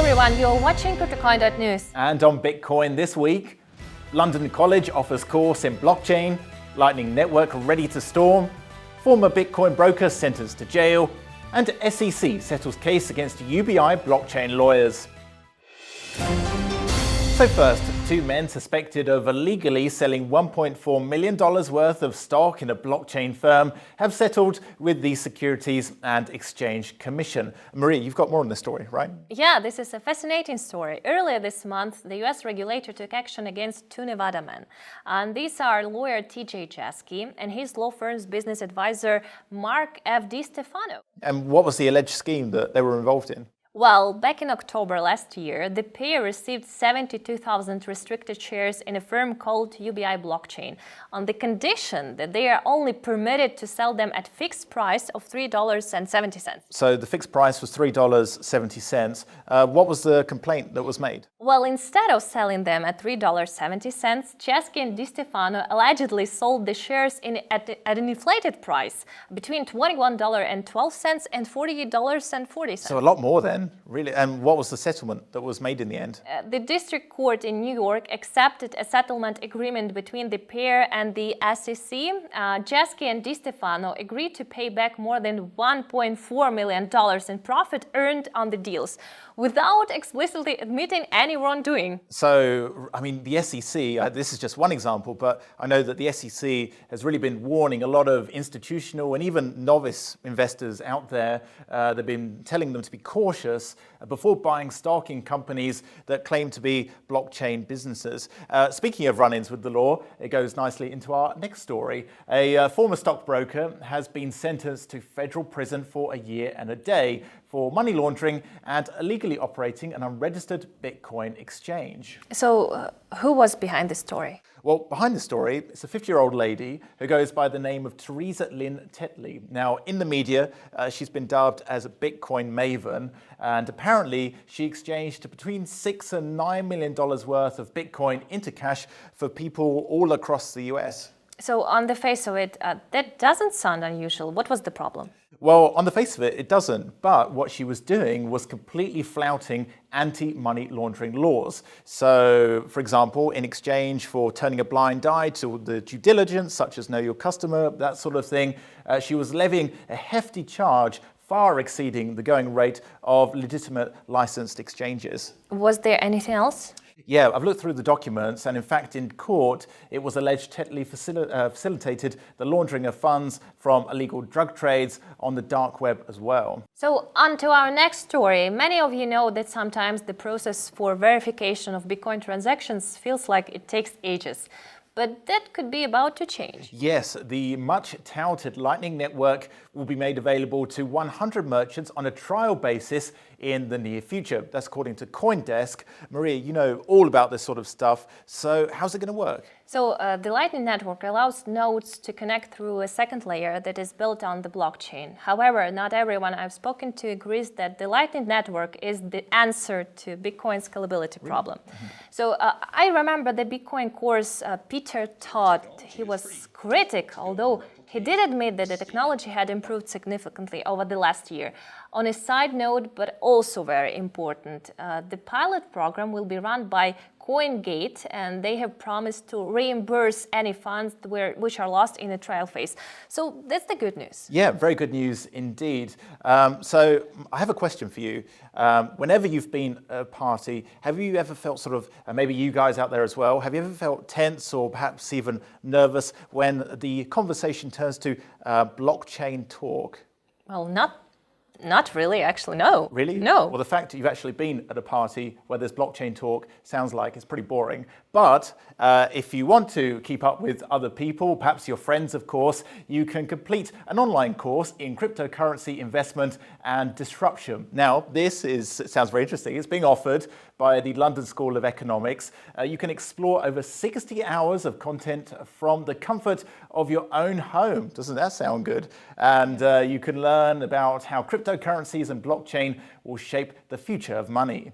everyone, you're watching CryptoCoin.News. And on Bitcoin this week, London College offers course in blockchain, Lightning Network ready to storm, former Bitcoin broker sentenced to jail, and SEC settles case against UBI Blockchain lawyers. So first, two men suspected of illegally selling $1.4 million worth of stock in a blockchain firm have settled with the Securities and Exchange Commission. Maria, you've got more on this story, right? Yeah, this is a fascinating story. Earlier this month, the US regulator took action against two Nevada men. And these are lawyer TJ Jesky and his law firm's business advisor, Mark F. DeStefano. And what was the alleged scheme that they were involved in? Well, back in October last year, the pair received 72,000 restricted shares in a firm called UBI Blockchain on the condition that they are only permitted to sell them at fixed price of $3.70. So the fixed price was $3.70. What was the complaint that was made? Well, instead of selling them at $3.70, Jesky and DeStefano allegedly sold the shares at an inflated price between $21.12 and $48.40. So a lot more then, really. And what was the settlement that was made in the end? The district court in New York accepted a settlement agreement between the pair and the SEC. Jesky and DeStefano agreed to pay back more than $1.4 million in profit earned on the deals, without explicitly admitting any wrongdoing. So, I mean, the SEC, this is just one example, but I know that the SEC has really been warning a lot of institutional and even novice investors out there. They've been telling them to be cautious before buying stock in companies that claim to be blockchain businesses. Speaking of run-ins with the law, it goes nicely into our next story. A former stockbroker has been sentenced to federal prison for a year and a day for money laundering and illegally operating an unregistered Bitcoin exchange. So, who was behind this story? Well, behind the story, it's a 50-year-old lady who goes by the name of Theresa Lynn Tetley. Now, in the media, she's been dubbed as a Bitcoin Maven, and apparently she exchanged between $6 and $9 million worth of Bitcoin into cash for people all across the US. So, on the face of it, that doesn't sound unusual. What was the problem? Well, on the face of it, it doesn't. But what she was doing was completely flouting anti-money laundering laws. So, for example, in exchange for turning a blind eye to the due diligence, such as know your customer, that sort of thing, she was levying a hefty charge far exceeding the going rate of legitimate licensed exchanges. Was there anything else? Yeah, I've looked through the documents, and in fact, in court, it was alleged Tetley facilitated the laundering of funds from illegal drug trades on the dark web as well. So, on to our next story. Many of you know that sometimes the process for verification of Bitcoin transactions feels like it takes ages. But that could be about to change. Yes, the much-touted Lightning Network will be made available to 100 merchants on a trial basis in the near future. That's according to CoinDesk. Maria, you know all about this sort of stuff, so how's it going to work? So the Lightning Network allows nodes to connect through a second layer that is built on the blockchain. However, not everyone I've spoken to agrees that the Lightning Network is the answer to Bitcoin's scalability problem. Mm-hmm. So I remember the Bitcoin course Peter taught. He was critical, although he did admit that the technology had improved significantly over the last year. On a side note, but also very important, the pilot program will be run by CoinGate, and they have promised to reimburse any funds which are lost in the trial phase. So that's the good news. Yeah, very good news indeed. So I have a question for you. Whenever you've been at a party, have you ever felt sort of, maybe you guys out there as well, have you ever felt tense or perhaps even nervous when the conversation turns to blockchain talk? Well, not really, actually, no. Really? No. Well, the fact that you've actually been at a party where there's blockchain talk sounds like it's pretty boring. But if you want to keep up with other people, perhaps your friends, of course, you can complete an online course in cryptocurrency investment and disruption. Now, sounds very interesting. It's being offered by the London School of Economics. You can explore over 60 hours of content from the comfort of your own home. Doesn't that sound good? And you can learn about how cryptocurrencies and blockchain will shape the future of money.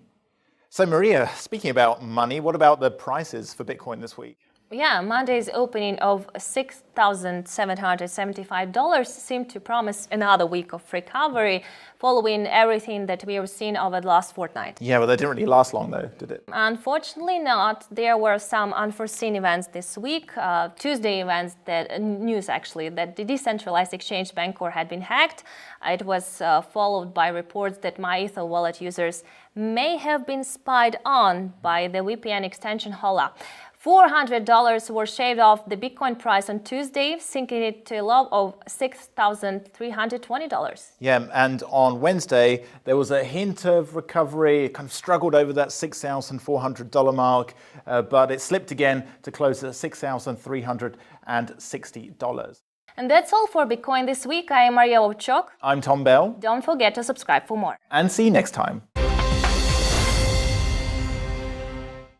So Maria, speaking about money, what about the prices for Bitcoin this week? Yeah, Monday's opening of $6,775 seemed to promise another week of recovery following everything that we have seen over the last fortnight. Yeah, well, that didn't really last long though, did it? Unfortunately not. There were some unforeseen events this week. Tuesday events, news actually, that the decentralized exchange Bancor had been hacked. It was followed by reports that MyEther wallet users may have been spied on by the VPN extension Hola. $400 were shaved off the Bitcoin price on Tuesday, sinking it to a low of $6,320. Yeah, and on Wednesday, there was a hint of recovery. It kind of struggled over that $6,400 mark, but it slipped again to close at $6,360. And that's all for Bitcoin this week. I am Maria Ovchok. I'm Tom Bell. Don't forget to subscribe for more. And see you next time.